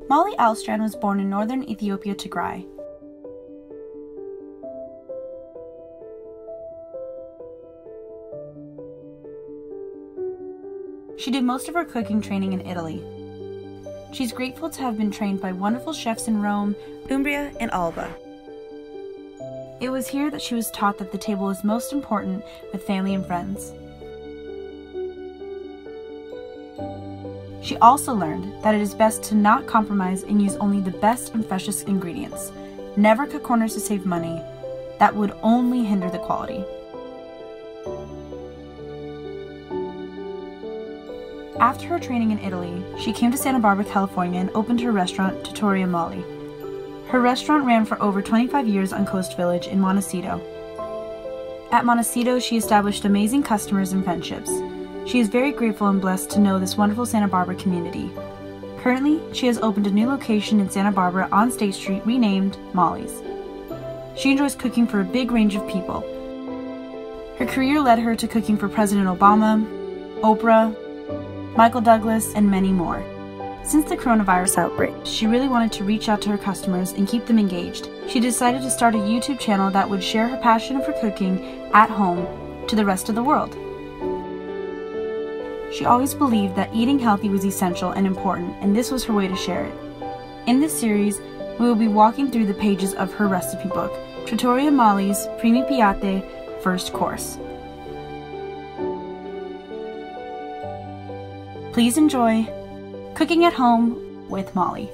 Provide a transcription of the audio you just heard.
Mollie Ahlstrand was born in northern Ethiopia, Tigray. She did most of her cooking training in Italy. She's grateful to have been trained by wonderful chefs in Rome, Umbria, and Alba. It was here that she was taught that the table is most important with family and friends. She also learned that it is best to not compromise and use only the best and freshest ingredients. Never cut corners to save money. That would only hinder the quality. After her training in Italy, she came to Santa Barbara, California and opened her restaurant, Trattoria Mollie. Her restaurant ran for over 25 years on Coast Village in Montecito. At Montecito, she established amazing customers and friendships. She is very grateful and blessed to know this wonderful Santa Barbara community. Currently, she has opened a new location in Santa Barbara on State Street renamed Mollie's. She enjoys cooking for a big range of people. Her career led her to cooking for President Obama, Oprah, Michael Douglas, and many more. Since the coronavirus outbreak, she really wanted to reach out to her customers and keep them engaged. She decided to start a YouTube channel that would share her passion for cooking at home to the rest of the world. She always believed that eating healthy was essential and important, and this was her way to share it. In this series, we will be walking through the pages of her recipe book, Trattoria Mollie's Primi Piatti First Course. Please enjoy Cooking at Home with Mollie.